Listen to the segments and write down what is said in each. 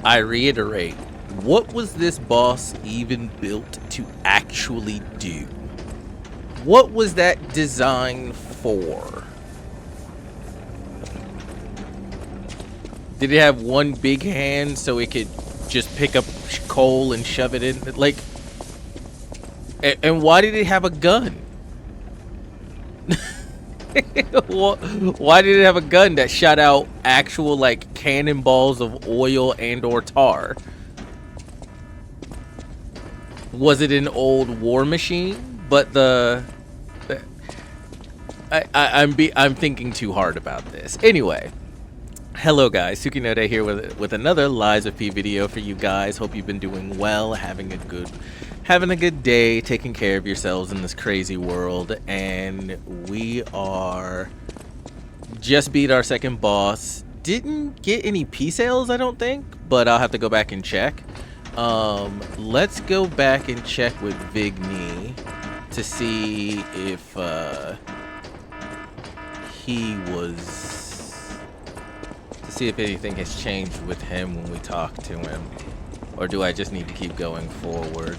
I reiterate, what was this boss even built to actually do? What was that designed for? Did it have one big hand so it could just pick up coal and shove it in? Like, and why did it have a gun? Why did it have a gun that shot out actual, like, cannonballs of oil and or tar? Was it an old war machine? But I'm thinking too hard about this. Anyway, hello guys, Sukinode here with another Lies of P video for you guys. Hope you've been doing well, having a good day, taking care of yourselves in this crazy world. And we are just beat our second boss. Didn't get any P sales, I don't think, but I'll have to go back and check. Let's go back and check with Vigny to see if see if anything has changed with him when we talk to him, or do I just need to keep going forward?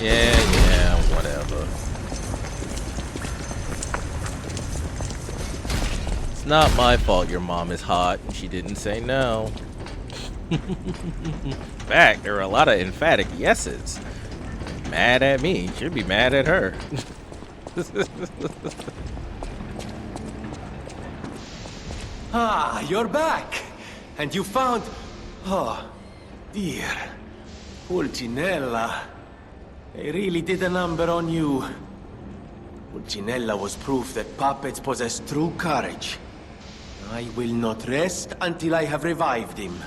Yeah, whatever. It's not my fault your mom is hot and she didn't say no. In fact, there are a lot of emphatic yeses. Mad at me, should be mad at her. Ah, you're back! And you found... Oh, dear. Pulcinella. They really did a number on you. Pulcinella was proof that puppets possess true courage. I will not rest until I have revived him.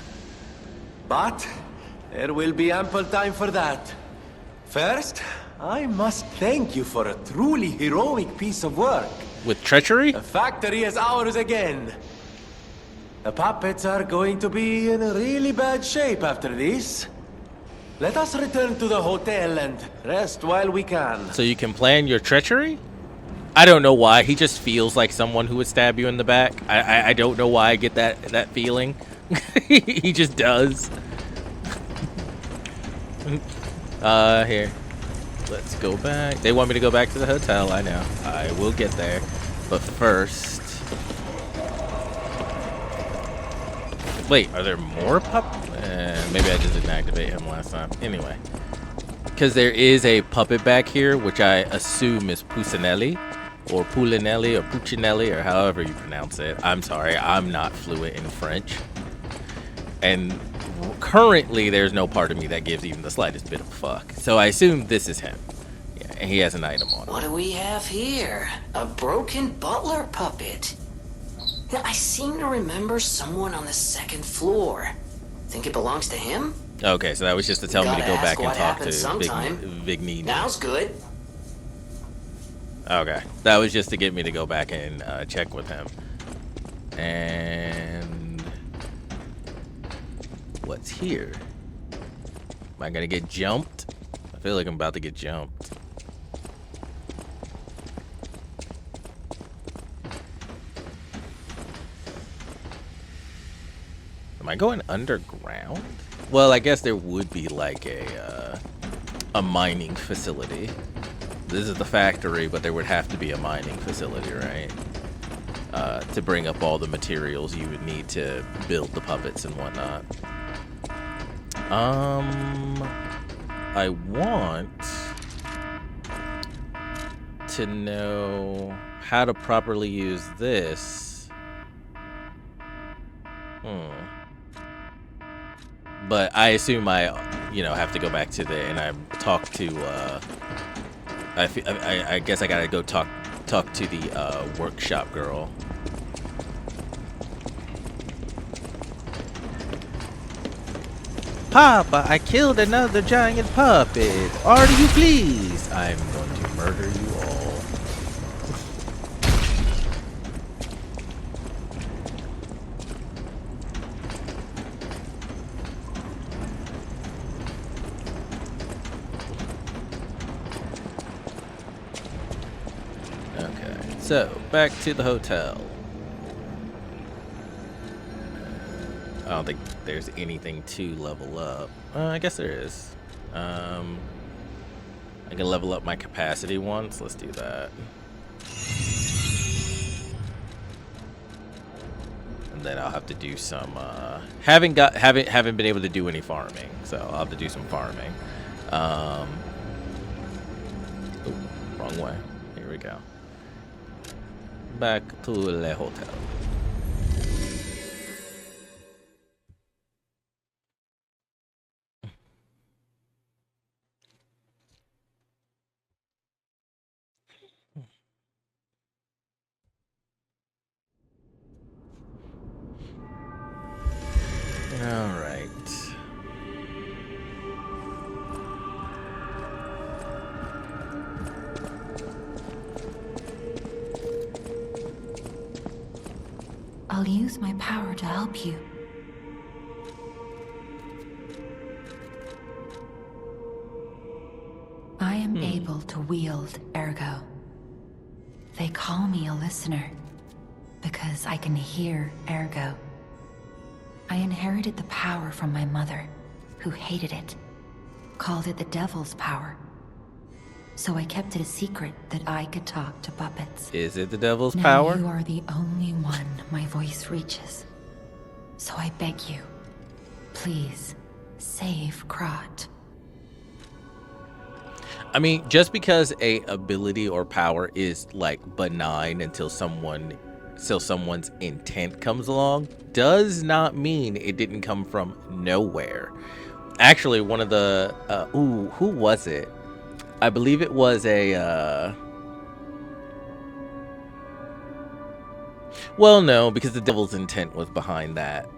But there will be ample time for that. First, I must thank you for a truly heroic piece of work. With treachery? The factory is ours again. The puppets are going to be in really bad shape after this. Let us return to the hotel and rest while we can. So you can plan your treachery? I don't know why. He just feels like someone who would stab you in the back. I don't know why I get that feeling. He just does. Here. Let's go back. They want me to go back to the hotel. I know. I will get there. But first... Wait, are there more maybe I just didn't activate him last time. Anyway. Because there is a puppet back here, which I assume is Pucinelli, or Pulinelli, or Puccinelli, or however you pronounce it. I'm sorry, I'm not fluent in French. And currently, there's no part of me that gives even the slightest bit of a fuck. So I assume this is him. Yeah, and he has an item on him. What do we have here? A broken butler puppet. Now, I seem to remember someone on the second floor. Think it belongs to him? Okay, so that was just to tell me to go back and talk to Vigny. Now's good. Okay, that was just to get me to go back and check with him. And what's here? Am I gonna get jumped? I feel like I'm about to get jumped. Am I going underground? Well, I guess there would be like a mining facility. This is the factory, but there would have to be a mining facility, right? To bring up all the materials you would need to build the puppets and whatnot. I want to know how to properly use this. But I assume I, have to go back to there and I talk to, I guess I gotta go talk to the workshop girl. Papa, I killed another giant puppet. Order you please. I'm going to murder you all. So, back to the hotel. Oh, don't think there's anything to level up. I guess there is. I can level up my capacity once. Let's do that. And then I'll have to do some haven't been able to do any farming, so I'll have to do some farming. Ooh, wrong way. Here we go. Back to the hotel. All right. I'll use my power to help you. I am able to wield Ergo. They call me a listener because I can hear Ergo. I inherited the power from my mother, who hated it, called it the devil's power. So I kept it a secret that I could talk to puppets. Is it the devil's Now power? you are the only one my voice reaches. So I beg you, please, save Krat. I mean, just because a ability or power is like benign until someone's intent comes along, does not mean it didn't come from nowhere. Actually, one of the who was it? I believe it was a well, no, because the devil's intent was behind that.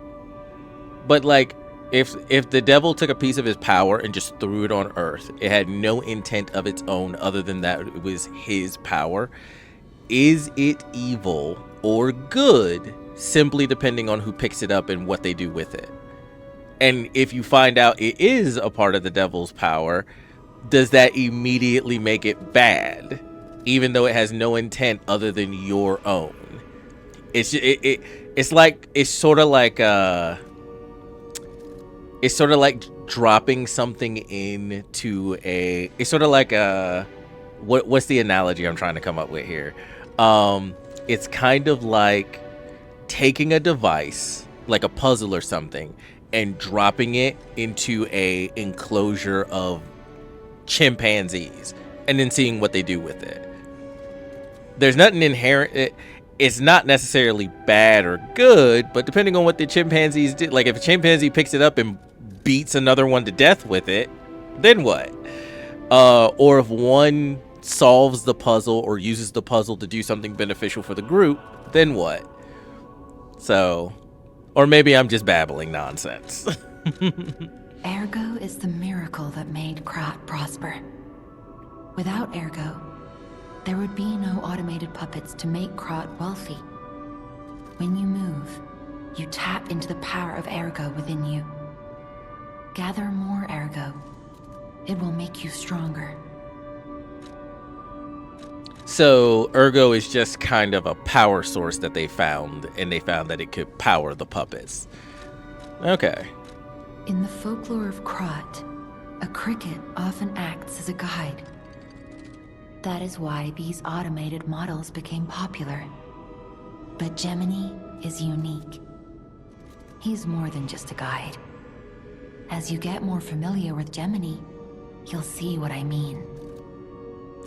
But like, if the devil took a piece of his power and just threw it on Earth, it had no intent of its own other than that it was his power. Is it evil or good, simply depending on who picks it up and what they do with it? And if you find out it is a part of the devil's power, does that immediately make it bad, even though it has no intent other than your own? It's sort of like dropping something into a. It's sort of like what's the analogy I'm trying to come up with here? It's kind of like taking a device, like a puzzle or something, and dropping it into a enclosure of chimpanzees and then seeing what they do with it. There's nothing inherent. It's not necessarily bad or good, but depending on what the chimpanzees did, like if a chimpanzee picks it up and beats another one to death with it, then what? Or if one solves the puzzle or uses the puzzle to do something beneficial for the group, then what? So, or maybe I'm just babbling nonsense. Ergo is the miracle that made Krat prosper. Without Ergo, there would be no automated puppets to make Krat wealthy. When you move, you tap into the power of Ergo within you. Gather more Ergo. It will make you stronger. So Ergo is just kind of a power source that they found, and they found that it could power the puppets. Okay. In the folklore of Krat, a cricket often acts as a guide. That is why these automated models became popular. But Gemini is unique. He's more than just a guide. As you get more familiar with Gemini, you'll see what I mean.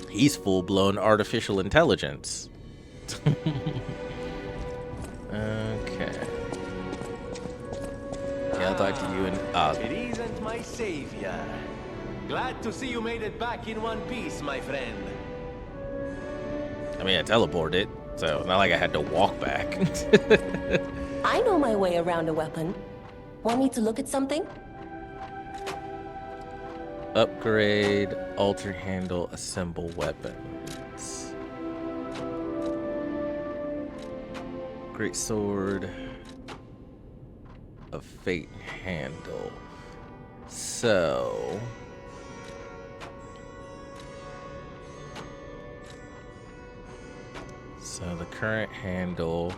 He's full-blown artificial intelligence. Okay. Yeah, I'll talk to you in It isn't my savior. Glad to see you made it back in one piece, my friend. I mean, I teleported, so it's not like I had to walk back. I know my way around a weapon. Want me to look at something? Upgrade, alter handle, assemble weapons. Great sword. A fate handle. So the current handle,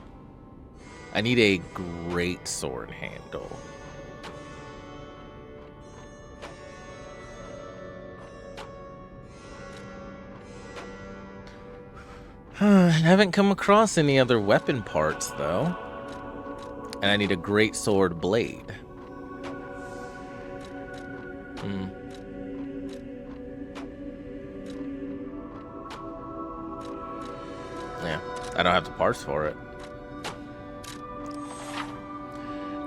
I need a great sword handle. I haven't come across any other weapon parts, though. And I need a great sword blade. Yeah, I don't have the parts for it.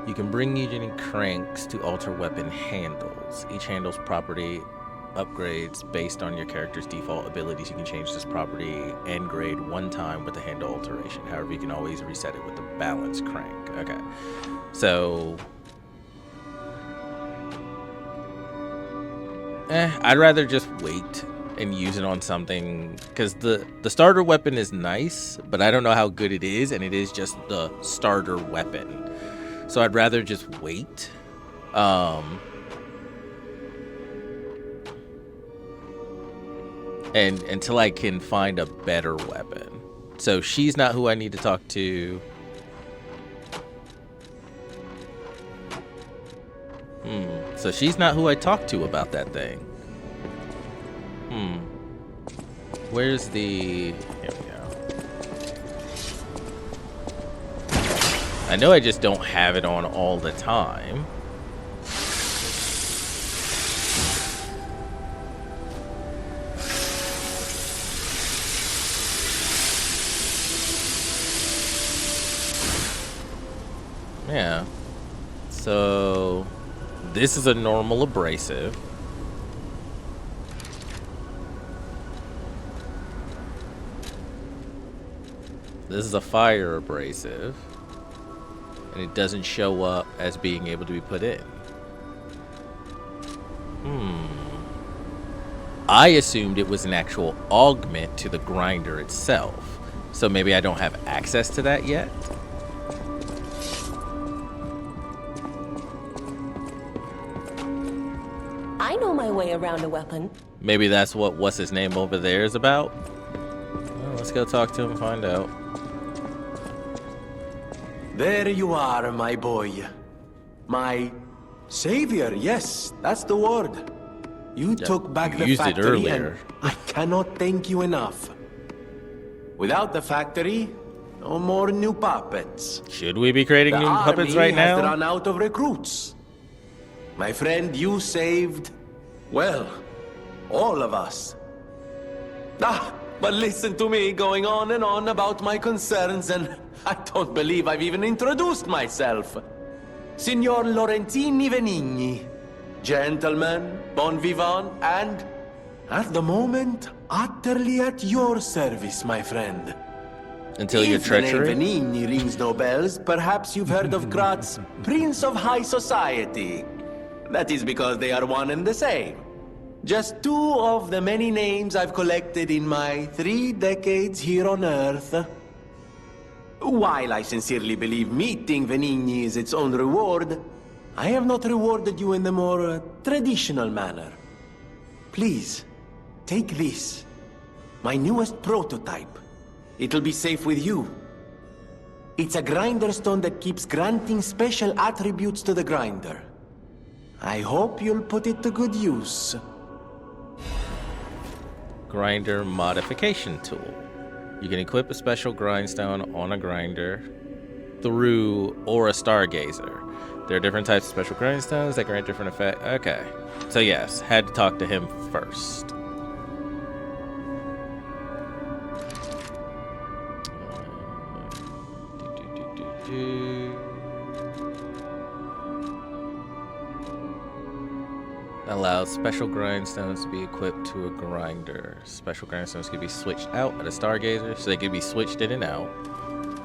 You can bring unique cranks to alter weapon handles. Each handle's property upgrades based on your character's default abilities. You can change this property and grade one time with the handle alteration. However, you can always reset it with the balance crank. Okay, so I'd rather just wait and use it on something, because the starter weapon is nice, but I don't know how good it is, and it is just the starter weapon. So I'd rather just wait. And until I can find a better weapon. So she's not who I need to talk to. So she's not who I talked to about that thing. Where's the... Here we go. I know I just don't have it on all the time. Yeah. So this is a normal abrasive. This is a fire abrasive. And it doesn't show up as being able to be put in. I assumed it was an actual augment to the grinder itself. So maybe I don't have access to that yet. I know my way around a weapon. Maybe that's what what's his name over there is about. Well, let's go talk to him and find out. There you are, my boy. My savior, yes, that's the word. You took back you the used it factory, earlier. and I cannot thank you enough. Without the factory, no more new puppets. Should we be creating The new puppets right army has now? run out of recruits. My friend, you saved, well, all of us. But listen to me going on and on about my concerns, and I don't believe I've even introduced myself. Signor Lorentini Venigni, gentleman, bon vivant, and, at the moment, utterly at your service, my friend. Until your If the treachery? name Venigni rings no bells, perhaps you've heard of Graz's Prince of High Society. That is because they are one and the same. Just two of the many names I've collected in my 3 decades here on Earth. While I sincerely believe meeting Venigni is its own reward, I have not rewarded you in the more traditional manner. Please, take this. My newest prototype. It'll be safe with you. It's a grinder stone that keeps granting special attributes to the grinder. I hope you'll put it to good use. Grinder modification tool. You can equip a special grindstone on a grinder through or a stargazer. There are different types of special grindstones that grant different effects. Okay. So yes, had to talk to him first. Allows special grindstones to be equipped to a grinder. Special grindstones can be switched out at a stargazer, so they can be switched in and out.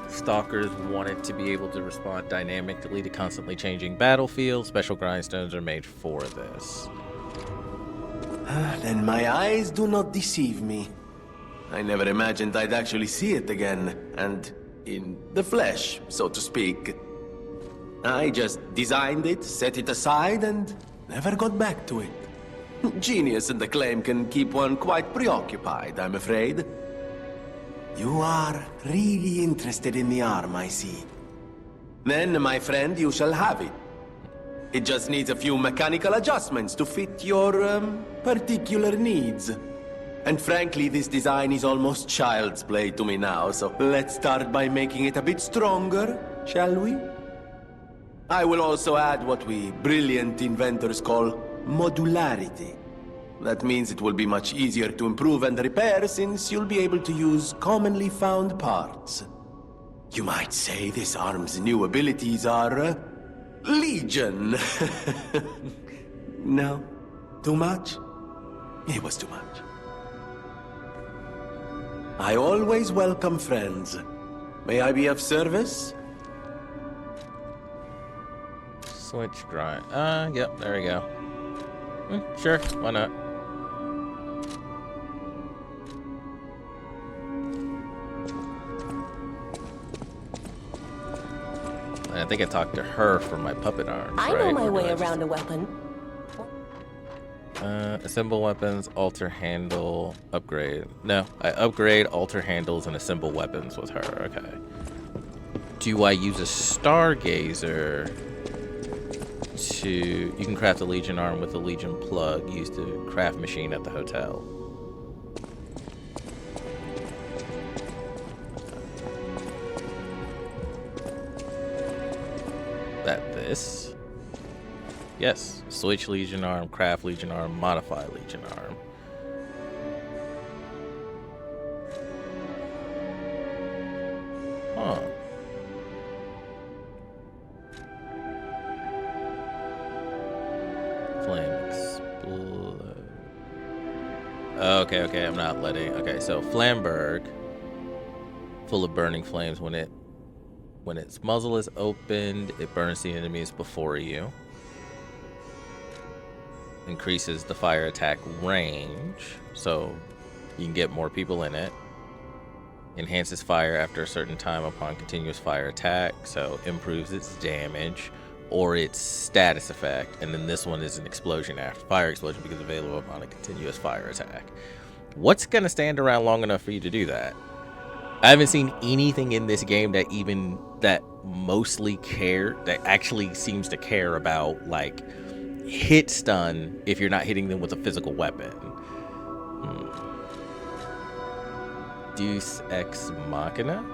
Stalkers wanted to be able to respond dynamically to constantly changing battlefields. Special grindstones are made for this. Then my eyes do not deceive me. I never imagined I'd actually see it again, and in the flesh, so to speak. I just designed it, set it aside, and never got back to it. Genius and acclaim can keep one quite preoccupied, I'm afraid. You are really interested in the arm, I see. Then, my friend, you shall have it. It just needs a few mechanical adjustments to fit your, particular needs. And frankly, this design is almost child's play to me now, so let's start by making it a bit stronger, shall we? I will also add what we brilliant inventors call modularity. That means it will be much easier to improve and repair since you'll be able to use commonly found parts. You might say this arm's new abilities are, Legion. No? Too much? It was too much. I always welcome friends. May I be of service? Switch grind. Yep, there we go. Sure, why not? I think I talked to her for my puppet arms. I know my way around a weapon. Assemble weapons, alter handle, upgrade. No, I upgrade, alter handles, and assemble weapons with her. Okay. Do I use a Stargazer to... You can craft a Legion arm with a Legion plug used to craft machine at the hotel. This? Yes. Switch Legion arm, craft Legion arm, modify Legion arm. Huh. Flame explode. Okay, I'm not letting. Okay, so Flamberg, full of burning flames. When its muzzle is opened, it burns the enemies before you. Increases the fire attack range, so you can get more people in it. Enhances fire after a certain time upon continuous fire attack, so improves its damage or its status effect. And then this one is an explosion after fire explosion because available upon a continuous fire attack. What's gonna stand around long enough for you to do that? I haven't seen anything in this game that actually seems to care about like hit stun if you're not hitting them with a physical weapon. Deus Ex Machina,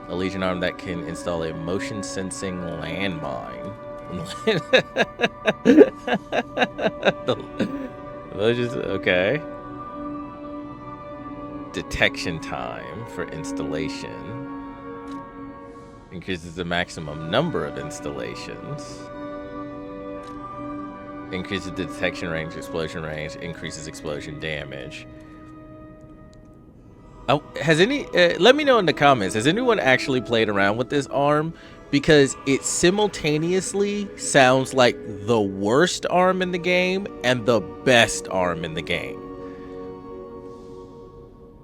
a Legion arm that can install a motion sensing landmine. Okay. Detection time for installation. Increases the maximum number of installations. Increases the detection range, explosion range, increases explosion damage. Oh, let me know in the comments, has anyone actually played around with this arm? Because it simultaneously sounds like the worst arm in the game and the best arm in the game.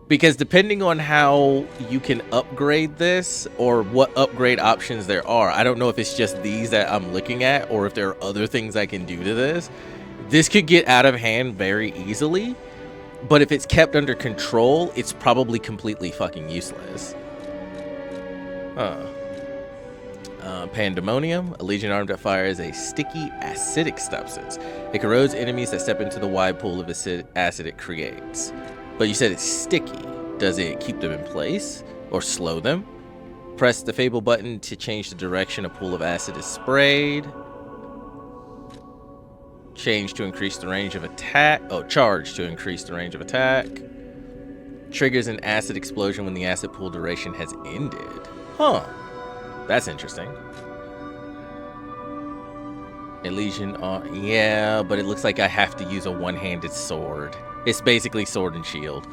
Because depending on how you can upgrade this or what upgrade options there are, I don't know if it's just these that I'm looking at or if there are other things I can do to this. This could get out of hand very easily, but if it's kept under control, it's probably completely fucking useless. Pandemonium, a Legion arm that fires a sticky acidic substance. It corrodes enemies that step into the wide pool of acid it creates. But you said it's sticky. Does it keep them in place or slow them? Press the Fable button to change the direction a pool of acid is sprayed. Change to increase the range of attack. Oh, charge to increase the range of attack. Triggers an acid explosion when the acid pool duration has ended. Huh. That's interesting. A Legion arm. Yeah, but it looks like I have to use a one-handed sword. It's basically sword and shield.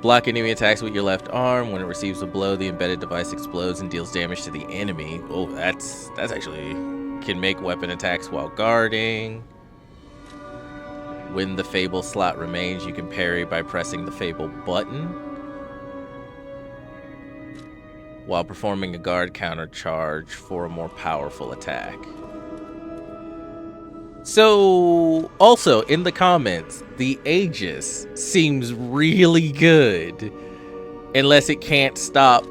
Block enemy attacks with your left arm. When it receives a blow, the embedded device explodes and deals damage to the enemy. Oh, that's actually... Can make weapon attacks while guarding. When the Fable slot remains, you can parry by pressing the Fable button. While performing a guard counter charge for a more powerful attack. So, also, in the comments, the Aegis seems really good. Unless it can't stop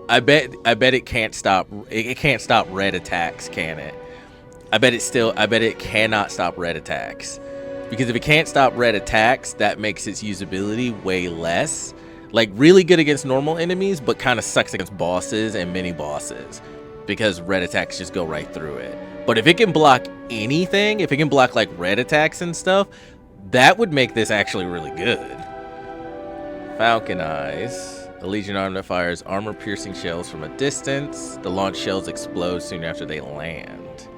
I bet it can't stop. It can't stop red attacks, can it? I bet it cannot stop red attacks. Because if it can't stop red attacks, that makes its usability way less. Like, really good against normal enemies, but kind of sucks against bosses and mini bosses. Because red attacks just go right through it. But if it can block anything, if it can block like red attacks and stuff, that would make this actually really good. Falcon Eyes. A Legion arm that fires armor-piercing shells from a distance. The launch shells explode soon after they land.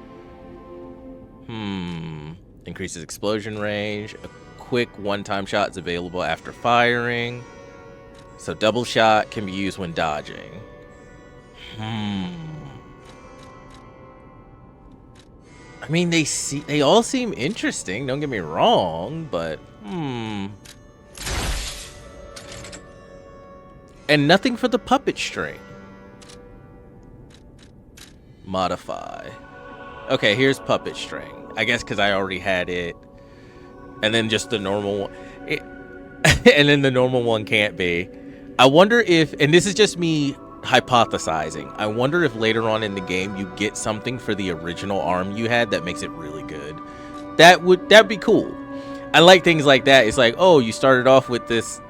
Increases explosion range. A quick one-time shot is available after firing. So double shot can be used when dodging. I mean, they all seem interesting, don't get me wrong, but And nothing for the puppet string. Modify. Okay, here's puppet string. I guess because I already had it. And then just the normal one. And then the normal one can't be. I wonder if, and this is just me hypothesizing, I wonder if later on in the game you get something for the original arm you had that makes it really good. That'd be cool. I like things like that. It's like, oh, you started off with this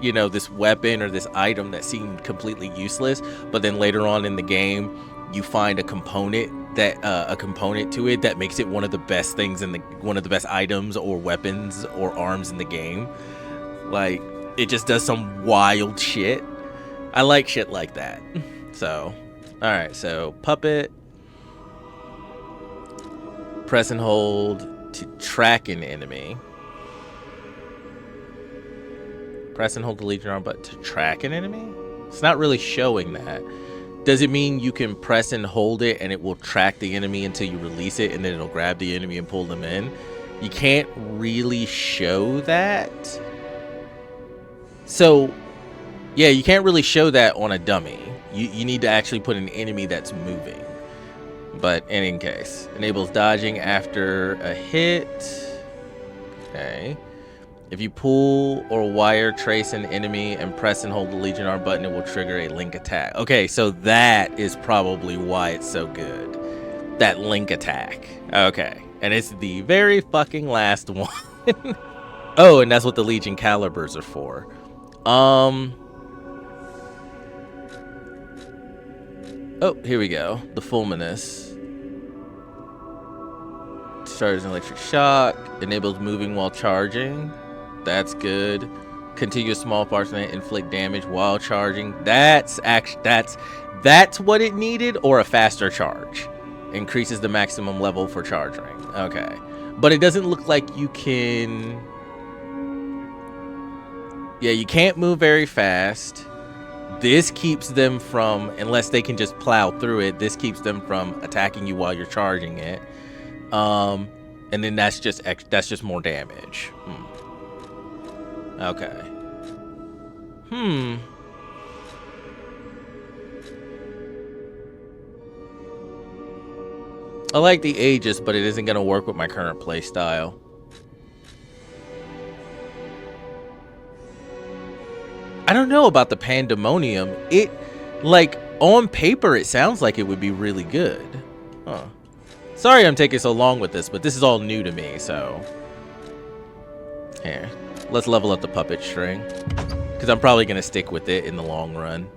you know, this weapon or this item that seemed completely useless, but then later on in the game you find a component to it that makes it one of the best things in one of the best items or weapons or arms in the game. Like, it just does some wild shit. I like shit like that. So, all right, so puppet, press and hold to track an enemy. Press and hold the Legion arm button to track an enemy? It's not really showing that. Does it mean you can press and hold it and it will track the enemy until you release it and then it'll grab the enemy and pull them in? You can't really show that. So, yeah, you can't really show that on a dummy. You need to actually put an enemy that's moving. But in any case, enables dodging after a hit. Okay. If you pull or wire trace an enemy and press and hold the Legion arm button, it will trigger a link attack. Okay, so that is probably why it's so good. That link attack. Okay, and it's the very fucking last one. Oh, and that's what the Legion calibers are for. Oh, here we go. The Fulminous. Starts an electric shock. Enables moving while charging. That's good. Continuous small parts that inflict damage while charging. That's what it needed, or a faster charge. Increases the maximum level for charge range. Okay. But it doesn't look like you can... Yeah, you can't move very fast. This keeps them from, unless they can just plow through it, this keeps them from attacking you while you're charging it. And then that's just more damage. Okay. I like the Aegis, but it isn't going to work with my current play style. I don't know about the Pandemonium. It, like, on paper, it sounds like it would be really good. Huh. Sorry I'm taking so long with this, but this is all new to me, so... Here. Let's level up the puppet string. Because I'm probably going to stick with it in the long run.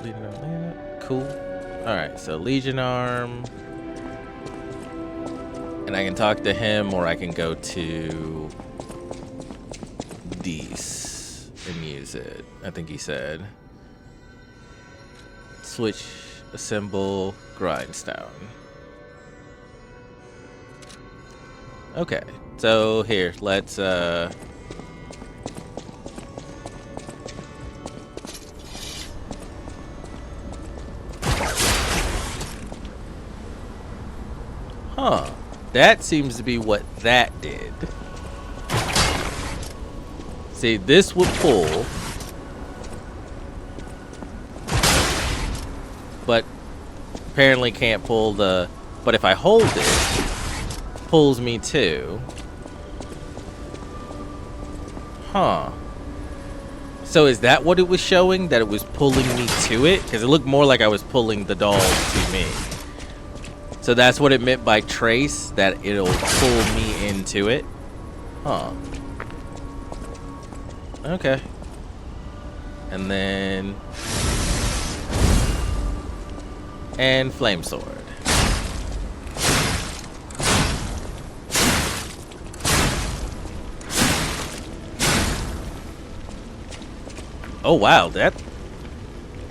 Legion arm. Cool. Alright, so Legion arm. And I can talk to him, or I can go to... Dees and use it. I think he said. Switch, assemble, grindstone. Okay, so here, let's Huh. That seems to be what that did. See, this would pull. But apparently can't pull the... But if I hold it, pulls me too. Huh. So is that what it was showing? That it was pulling me to it? Because it looked more like I was pulling the doll to me. So that's what it meant by trace, that it'll pull me into it? Huh. Okay. And then... and flame sword. Oh wow, the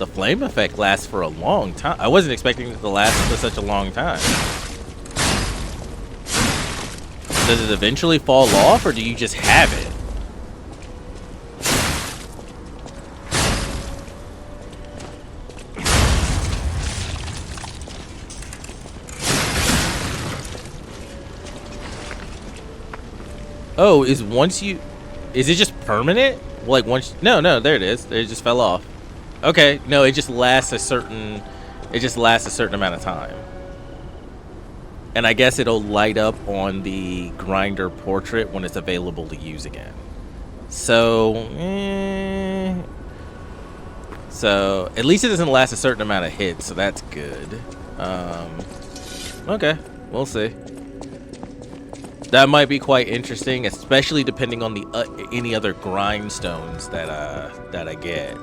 flame effect lasts for a long time. I wasn't expecting it to last for such a long time. Does it eventually fall off, or do you just have it? Oh, is it just permanent? Like once, no, there it is. It just fell off. Okay, no, it just lasts a certain amount of time. And I guess it'll light up on the grinder portrait when it's available to use again. So at least it doesn't last a certain amount of hits, so that's good. Okay, we'll see. That might be quite interesting, especially depending on the any other grindstones that I get.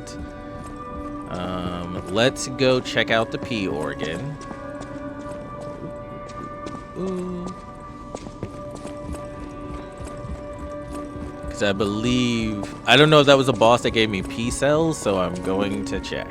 Let's go check out the P organ. Because I don't know if that was a boss that gave me P cells, so I'm going to check.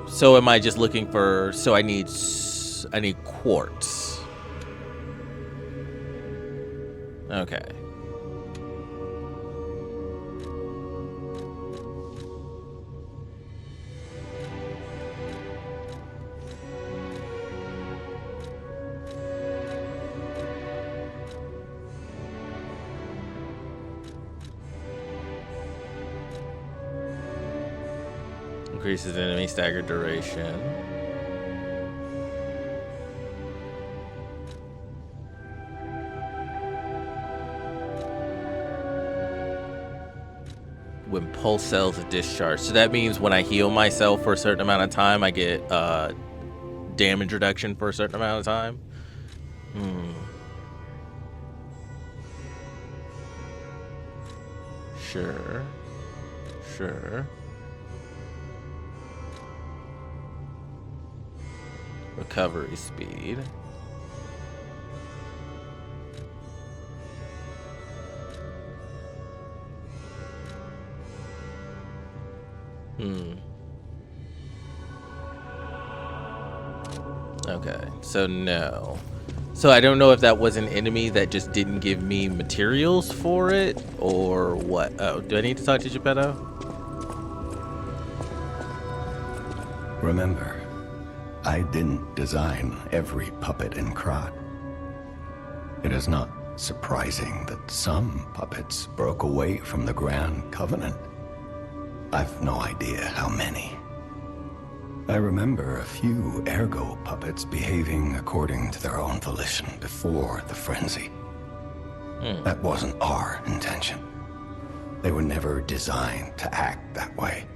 So am I just looking for? So I need quartz. Okay. Increases enemy stagger duration. When pulse cells are discharged. So that means when I heal myself for a certain amount of time, I get damage reduction for a certain amount of time. Sure. Recovery speed. Okay, so no. So I don't know if that was an enemy that just didn't give me materials for it, or what. Oh, do I need to talk to Geppetto? Remember, I didn't design every puppet in Krat. It is not surprising that some puppets broke away from the Grand Covenant. I've no idea how many. I remember a few Ergo puppets behaving according to their own volition before the frenzy. That wasn't our intention. They were never designed to act that way.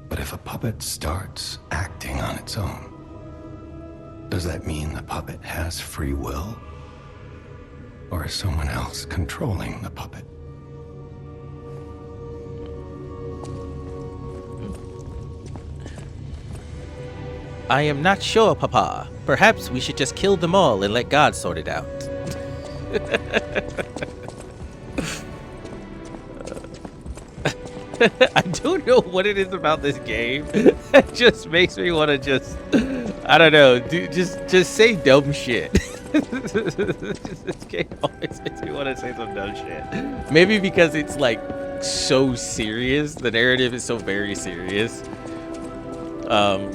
But if a puppet starts acting on its own, does that mean the puppet has free will? Or is someone else controlling the puppet? I am not sure, Papa. Perhaps we should just kill them all and let God sort it out. I don't know what it is about this game that just makes me want to just, I don't know, just say dumb shit. This game always makes me want to say some dumb shit. Maybe because it's like so serious. The narrative is so very serious.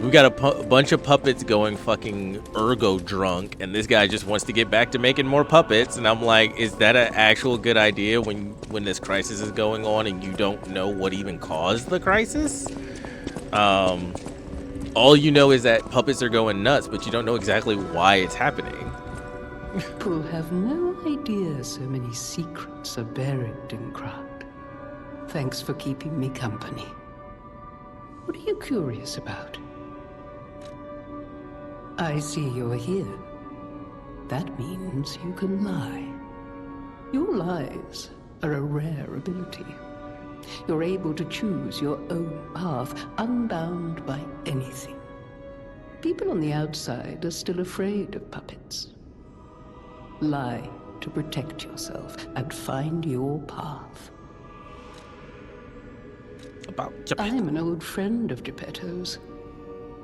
We got a bunch of puppets going fucking ergo drunk, and this guy just wants to get back to making more puppets. And I'm like, is that an actual good idea when this crisis is going on and you don't know what even caused the crisis? All you know is that puppets are going nuts, but you don't know exactly why it's happening. People have no idea so many secrets are buried in Krat. Thanks for keeping me company. What are you curious about? I see you're here. That means you can lie. Your lies are a rare ability. You're able to choose your own path, unbound by anything. People on the outside are still afraid of puppets. Lie to protect yourself and find your path. About Geppetto. I'm an old friend of Geppetto's.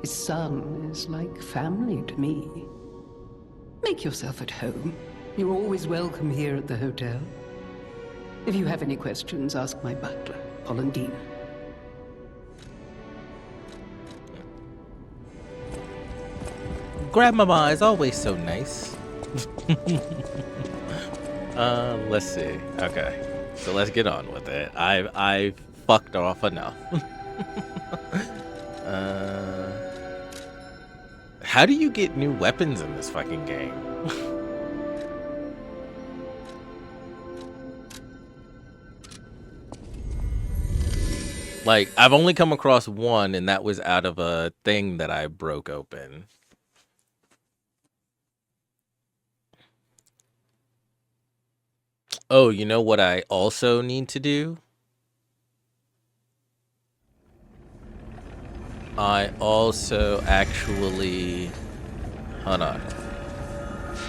His son is like family to me. Make yourself at home. You're always welcome here at the hotel. If you have any questions, ask my butler, Polendina. Grandmama is always so nice. Let's see. Okay, so let's get on with it. I've fucked off enough. How do you get new weapons in this fucking game? Like, I've only come across one, and that was out of a thing that I broke open. Oh, you know what I also need to do? I also actually... Hold on.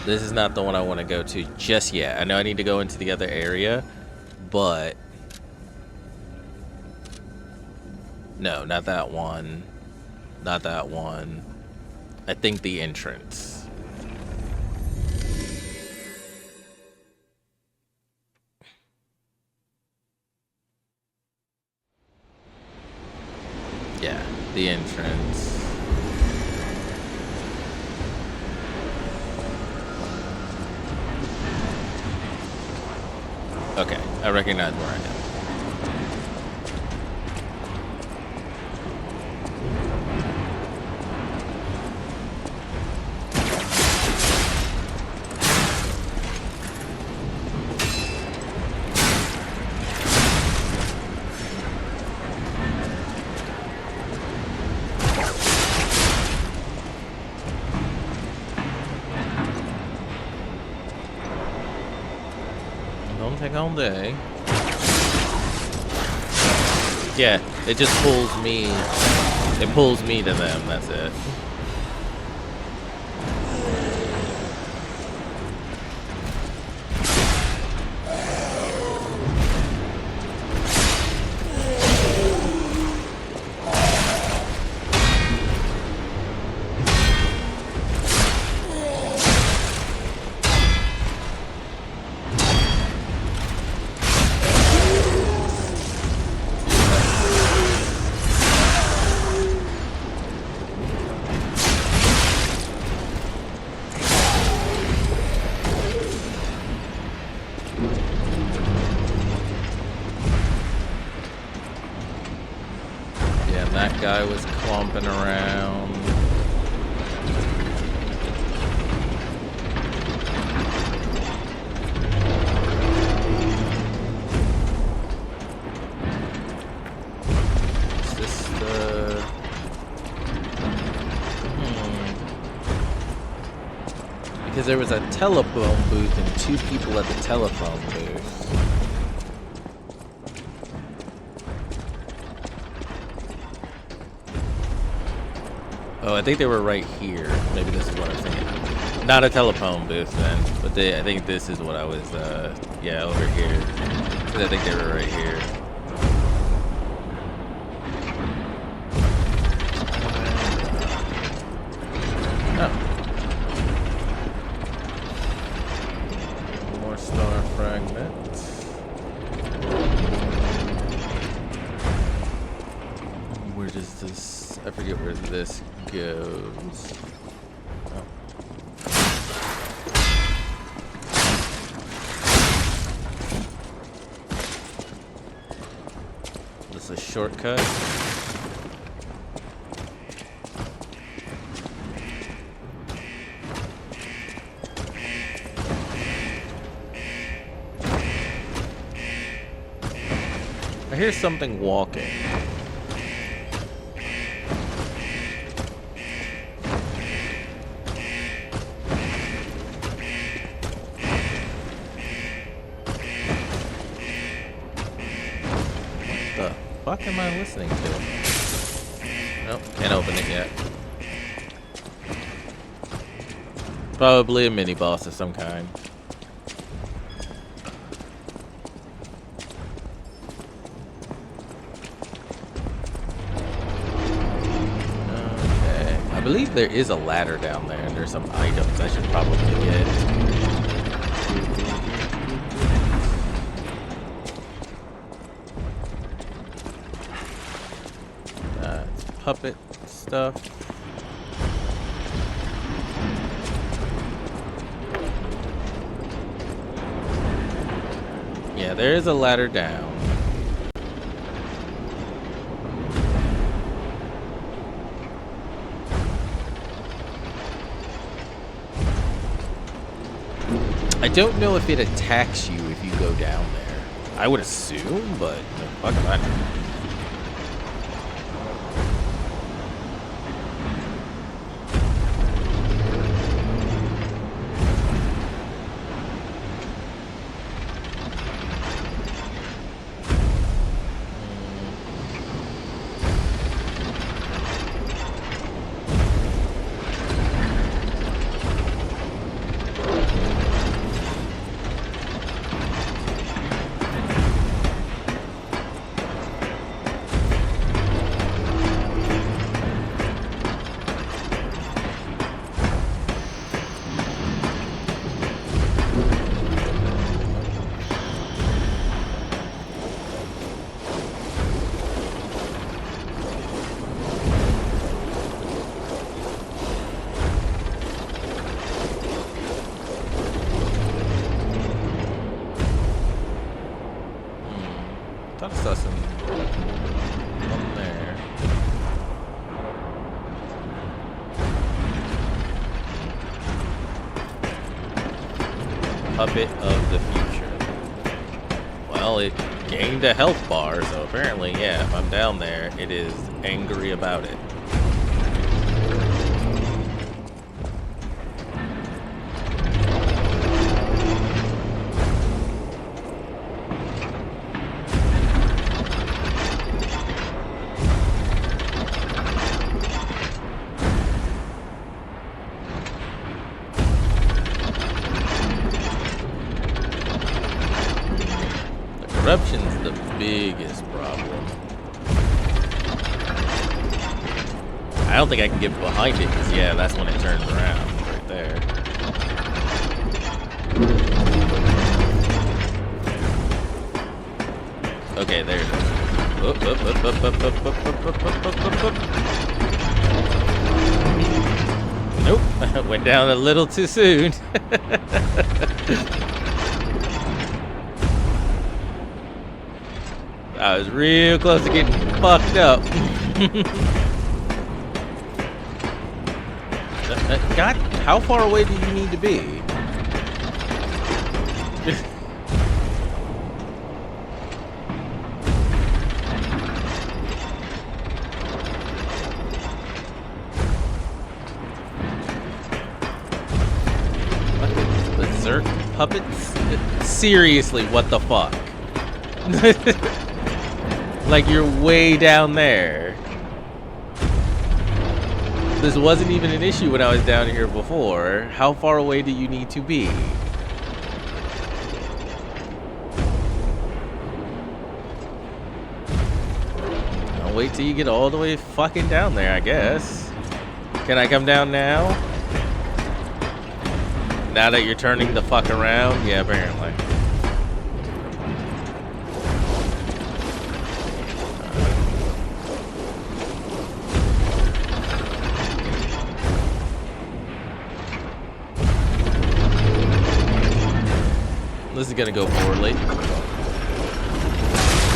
This is not the one I want to go to just yet. I know I need to go into the other area, but... No, not that one. Not that one. I think the entrance. Yeah, the entrance. Okay, I recognize where I am. Don't take all day. Yeah, it just pulls me. It pulls me to them, that's it. That guy was clumping around. Is this the... Because there was a telephone booth and 2 people at the telephone booth. Oh, I think they were right here. Maybe this is what I'm thinking. Not a telephone booth then, but I think this is what I was, yeah, over here. Because I think they were right here. Oh. More star fragments. Where does this... I forget where this goes. Oh. This is a shortcut. I hear something walking. What the fuck am I listening to? Nope, can't open it yet. Probably a mini boss of some kind. Okay. I believe there is a ladder down there, and there's some items I should probably get. Puppet stuff. Yeah, there is a ladder down. I don't know if it attacks you if you go down there. I would assume, but the fuck am I know? Thought I saw some up there. Puppet of the future. Well, it gained a health bar, so apparently, yeah, if I'm down there, it is angry about it. Corruption's the biggest problem. I don't think I can get behind it, because, yeah, that's when it turns around, right there. Okay, there it is. Up, up, up, up, up, up, up, up, up, up, up, up. Nope, went down a little too soon. I was real close to getting fucked up. God, how far away do you need to be? Fucking berserk puppets? Seriously, what the fuck? Like, you're way down there. This wasn't even an issue when I was down here before. How far away do you need to be? I'll wait till you get all the way fucking down there, I guess. Can I come down now? Now that you're turning the fuck around? Yeah, apparently. This is gonna go poorly.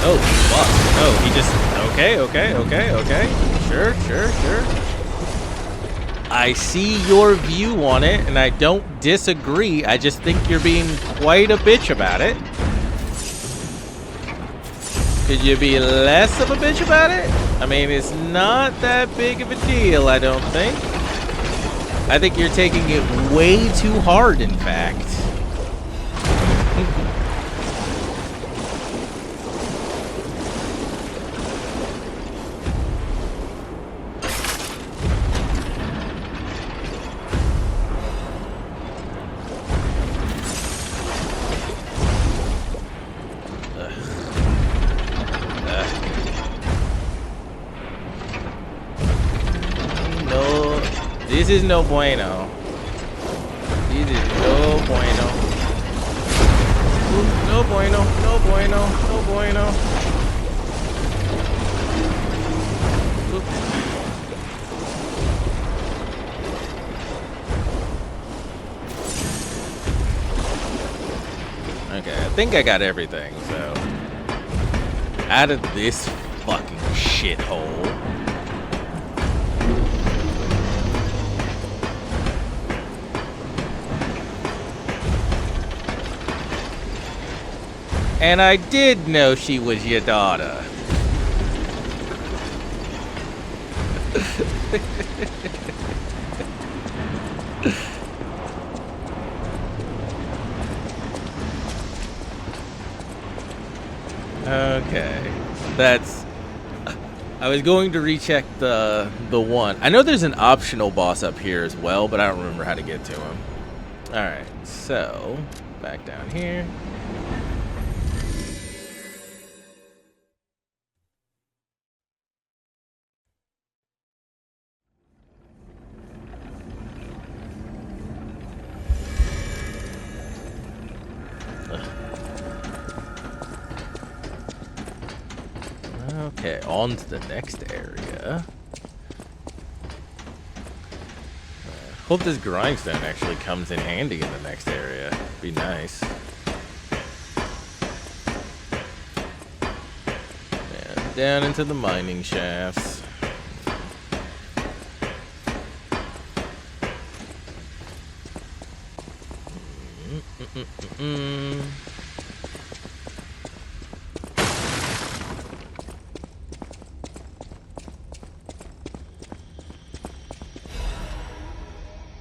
Oh, fuck. Oh, he just... Okay. Sure. I see your view on it, and I don't disagree. I just think you're being quite a bitch about it. Could you be less of a bitch about it? I mean, it's not that big of a deal, I don't think. I think you're taking it way too hard, in fact. This is no bueno. This is no bueno. No bueno, no bueno, no bueno. Okay, I think I got everything, so. Out of this fucking shithole. And I did know she was your daughter. Okay. That's... I was going to recheck the one. I know there's an optional boss up here as well, but I don't remember how to get to him. Alright, so... back down here. Okay, on to the next area. Hope this grindstone actually comes in handy in the next area. Be nice. And down into the mining shafts.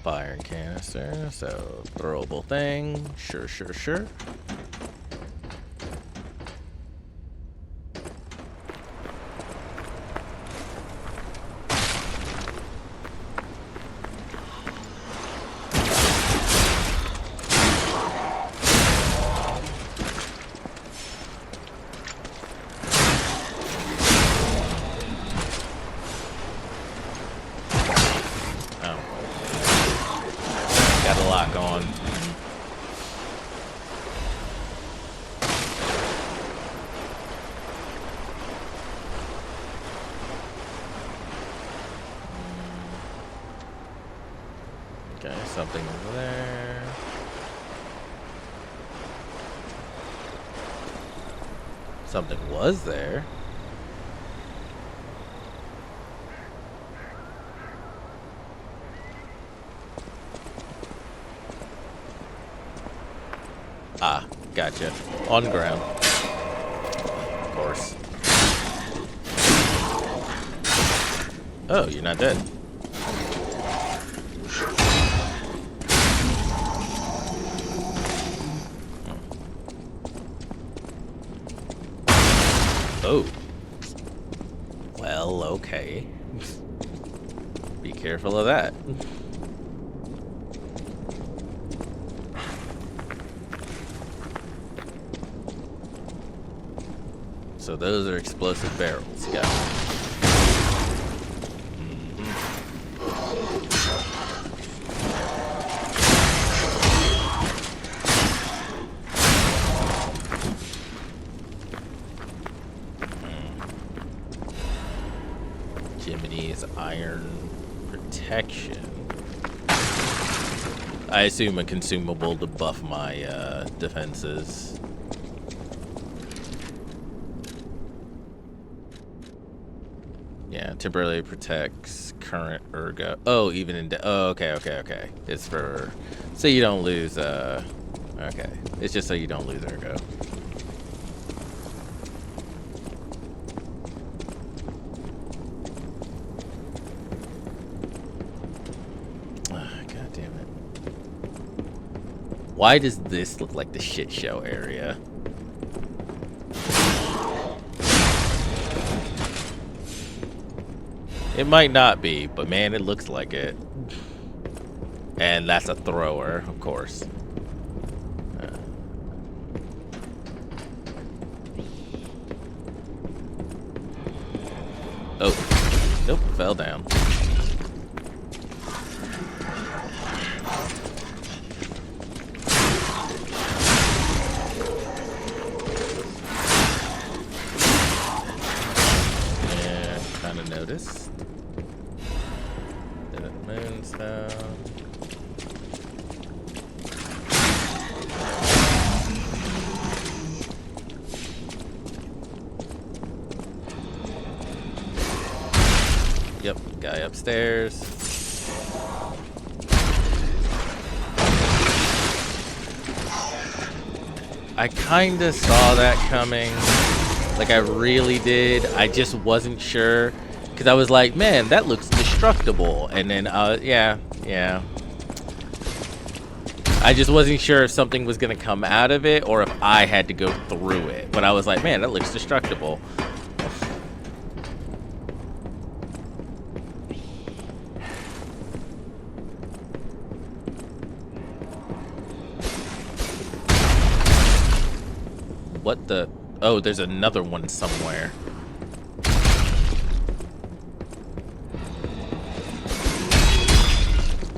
Fire canister, so throwable thing. Sure, sure, sure. Got a lot going. Okay, something over there. Something was there. Ah, gotcha. On ground. Of course. Oh, you're not dead. Oh. Well, okay. Be careful of that. So those are explosive barrels. Got it. Jiminy's iron protection. I assume a consumable to buff my defenses. Yeah, temporarily protects current ergo. Oh, even in... oh, okay, okay, okay. It's for... so you don't lose... okay. It's just so you don't lose ergo. Why does this look like the shit show area? It might not be, but man, it looks like it. And that's a thrower, of course. Oh, nope, fell down. Yeah, kind of noticed. Then it moons down. Yep, guy upstairs. I kinda saw that coming. Like, I really did. I just wasn't sure. Because I was like, man, that looks destructible. And then, yeah. I just wasn't sure if something was gonna come out of it or if I had to go through it. But I was like, man, that looks destructible. What the? Oh, there's another one somewhere.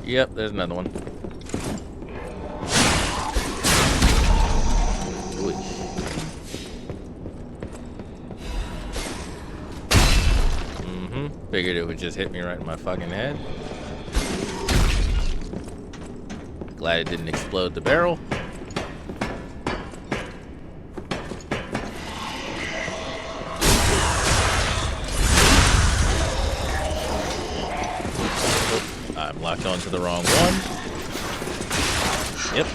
Yep, there's another one. Figured it would just hit me right in my fucking head. Glad it didn't explode the barrel. I'm locked onto the wrong one. Yep,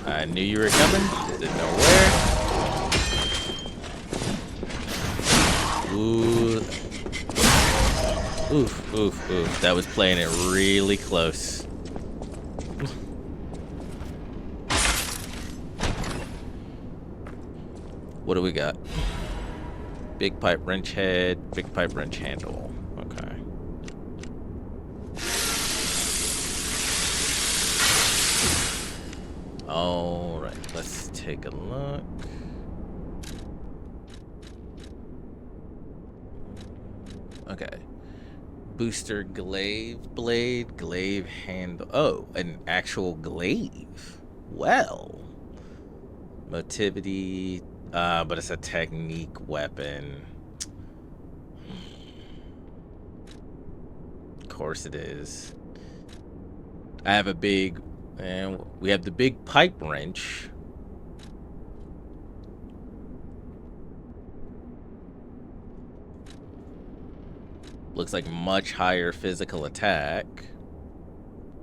I knew you were coming, just didn't know where. Ooh. Oof, oof, oof. That was playing it really close. What do we got? Big pipe wrench head, big pipe wrench handle. Okay. All right, let's take a look. Okay. Booster glaive blade, glaive handle. Oh, an actual glaive. Well. Motivity, but it's a technique weapon. Of course it is. I have a big, and we have the big pipe wrench. Looks like much higher physical attack.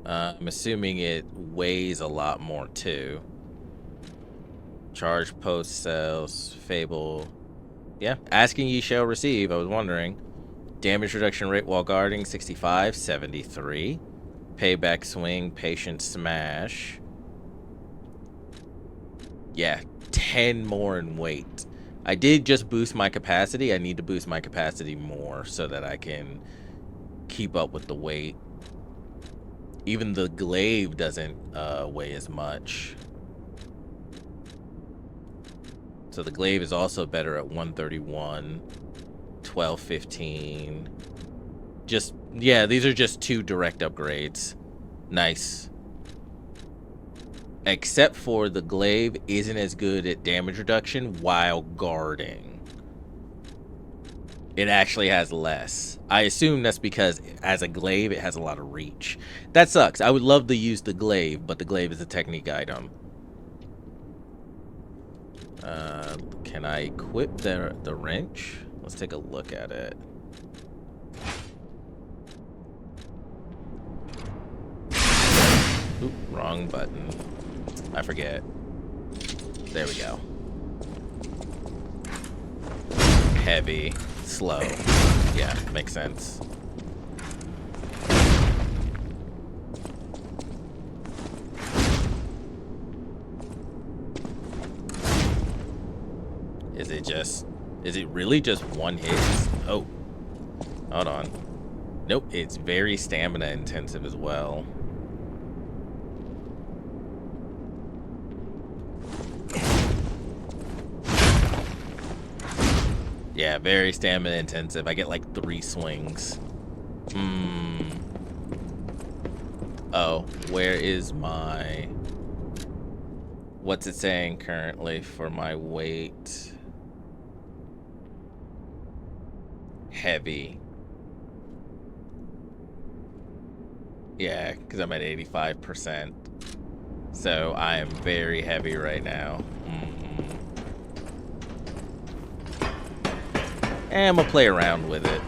I'm assuming it weighs a lot more too. Charge post cells, fable. Yeah, asking ye shall receive. I was wondering. Damage reduction rate while guarding 65, 73. Payback swing, patient smash. Yeah, 10 more in weight. I did just boost my capacity. I need to boost my capacity more so that I can keep up with the weight. Even the glaive doesn't weigh as much. So the glaive is also better at 131, 1215. Just, yeah, these are just 2 direct upgrades. Nice. Except for the glaive isn't as good at damage reduction while guarding. It actually has less. I assume that's because as a glaive, it has a lot of reach. That sucks. I would love to use the glaive, but the glaive is a technique item. Can I equip the wrench? Let's take a look at it. Oop, wrong button. I forget. There we go. Heavy, slow. Yeah, makes sense. Is it really just one hit? Oh, hold on. Nope, it's very stamina intensive as well. Yeah, very stamina intensive. I get like 3 swings. Oh, where is my... What's it saying currently for my weight? Heavy. Yeah, because I'm at 85%. So I am very heavy right now. And I'm gonna play around with it.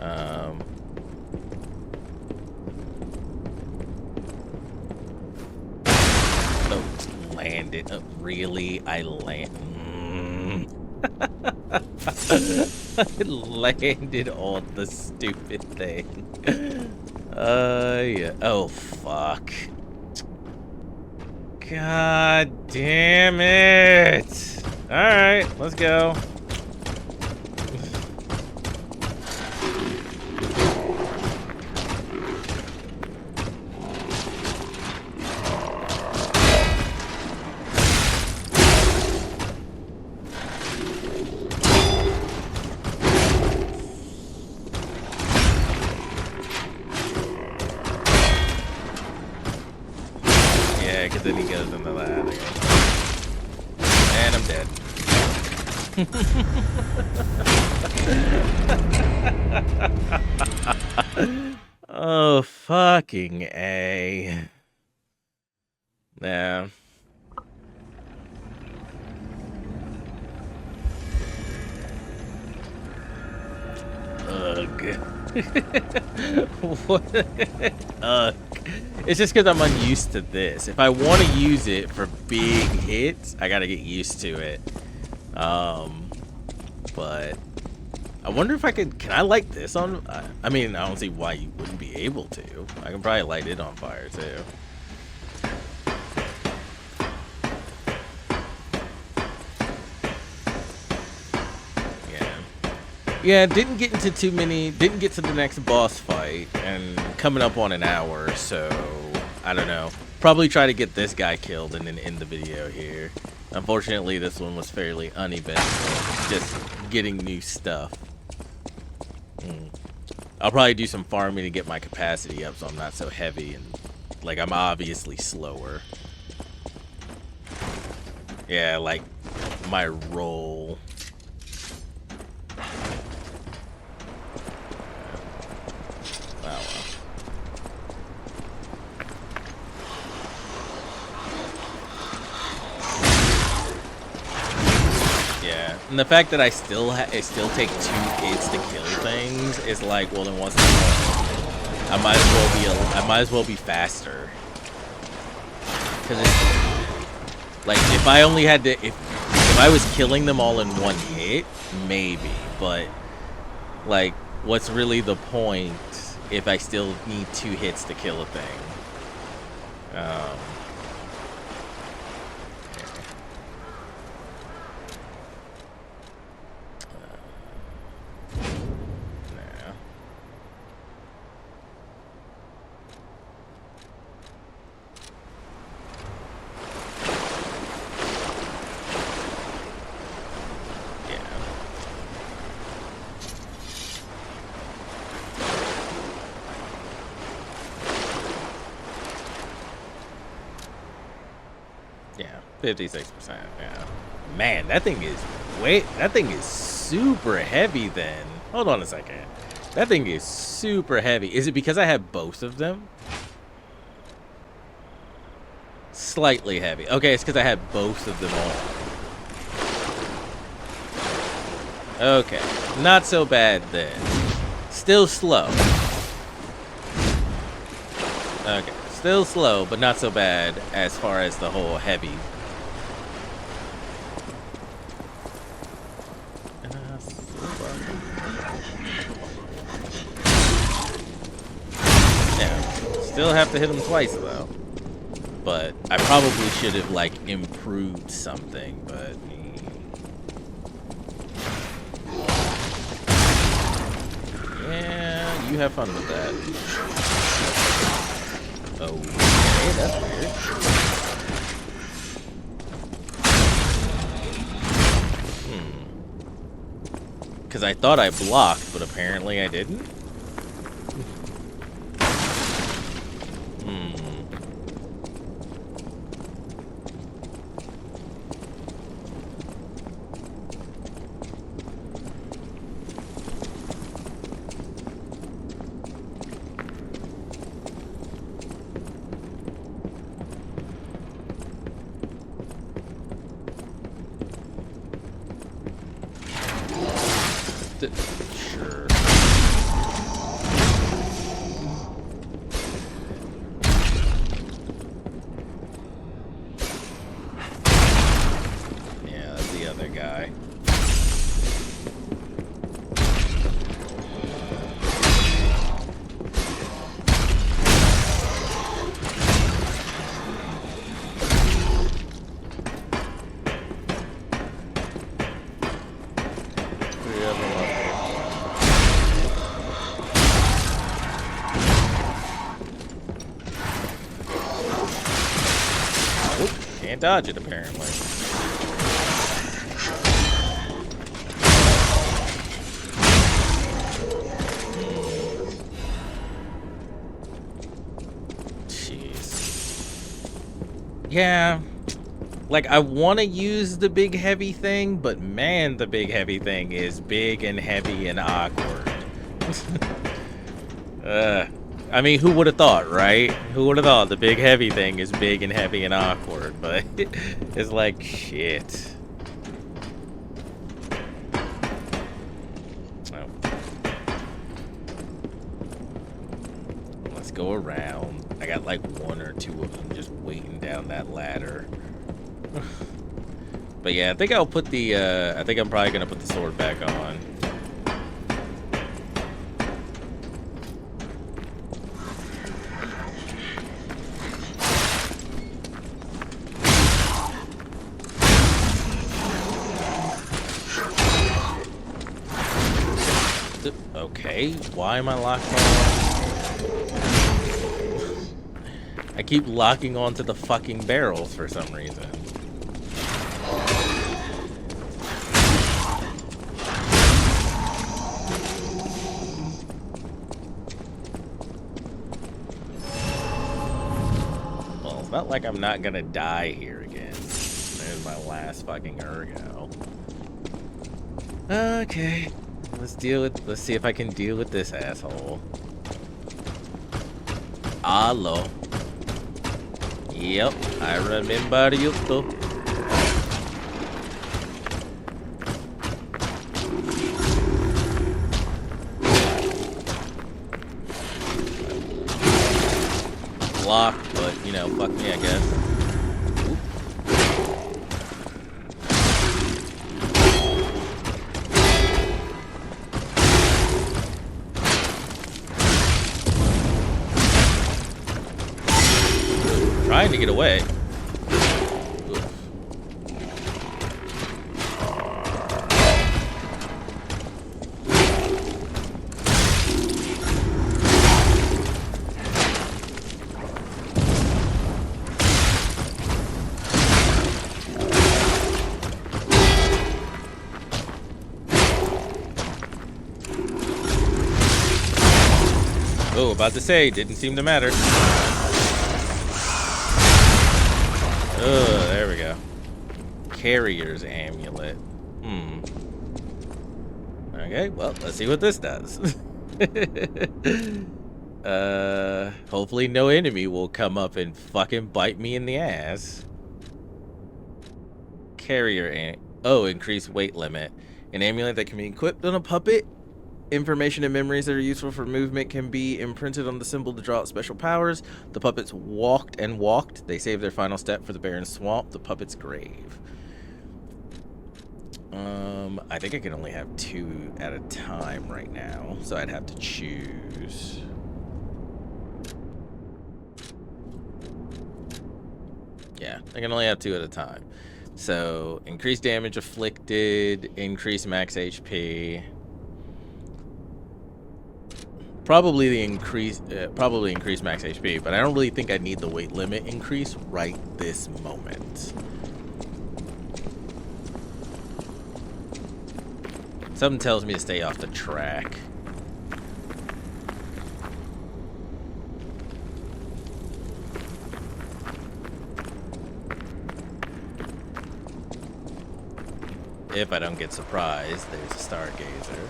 Oh, landed. Oh, really? I landed on the stupid thing. Yeah. Oh, fuck. God damn it. Alright, let's go. Yeah, because then he goes into that again. And I'm dead. Oh, fucking A. Yeah. Ugh. What? Ugh. It's just because I'm unused to this. If I want to use it for big hits, I gotta get used to it. But I wonder if I could. Can I light this on? I mean, I don't see why you wouldn't be able to. I can probably light it on fire too. Yeah, didn't get to the next boss fight, and coming up on an hour, so I don't know. Probably try to get this guy killed and then end the video here. Unfortunately, this one was fairly uneventful, just getting new stuff. I'll probably do some farming to get my capacity up so I'm not so heavy and, like, I'm obviously slower. Yeah, like, my roll. And the fact that I still take 2 hits to kill things is like, well, then what's the point? I might as well be faster. Cause it's like if I only had to if I was killing them all in 1 hit, maybe. But like, what's really the point if I still need 2 hits to kill a thing? Yeah, 56%. Yeah, man, that thing is super heavy. Then hold on a second, that thing is super heavy. Is it because I have both of them? Slightly heavy. Okay, it's because I have both of them on. Okay, not so bad then. Still slow. Okay. Still slow, but not so bad as far as the whole heavy. Yeah, still have to hit him twice though. But I probably should have like improved something, but Yeah, you have fun with that. Oh, okay, that's weird. Because I thought I blocked, but apparently I didn't. Sure. Yeah, that's the other guy. Three of them up there. Can't dodge it, apparently. Jeez. Yeah. Like, I want to use the big heavy thing, but man, the big heavy thing is big and heavy and awkward. I mean, who would have thought, right? Who would have thought the big heavy thing is big and heavy and awkward, but it's like, shit. Oh. Let's go around. I got like one or two of them just waiting down that ladder. But yeah, I think I'll put the, I think I'm probably gonna put the sword back on. Okay, why am I locked on? I keep locking onto the fucking barrels for some reason. Well, it's not like I'm not gonna die here again. There's my last fucking ergo. Okay. Let's see if I can deal with this asshole. Hello. Yep, I remember you too. Block, but you know, fuck me, I guess. Trying to get away. Oof. Oh, about to say, didn't seem to matter. Oh, there we go. Carrier's amulet. Okay, well, let's see what this does. Hopefully no enemy will come up and fucking bite me in the ass. Carrier increased weight limit. An amulet that can be equipped on a puppet. Information and memories that are useful for movement can be imprinted on the symbol to draw out special powers. The puppets walked and walked. They saved their final step for the Barren Swamp, the puppet's grave. I think I can only have 2 at a time right now, so I'd have to choose. Yeah, I can only have 2 at a time. So, increased damage inflicted, increased max HP. Probably the increase, probably increase max HP, but I don't really think I need the weight limit increase right this moment. Something tells me to stay off the track. If I don't get surprised, there's a stargazer.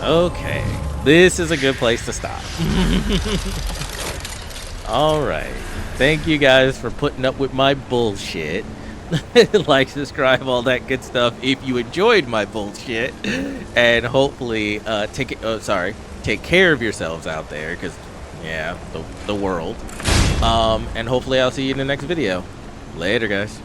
Okay, this is a good place to stop. Alright, thank you guys for putting up with my bullshit. Like, subscribe, all that good stuff if you enjoyed my bullshit. And hopefully, take care of yourselves out there, because, yeah, the world. And hopefully I'll see you in the next video. Later, guys.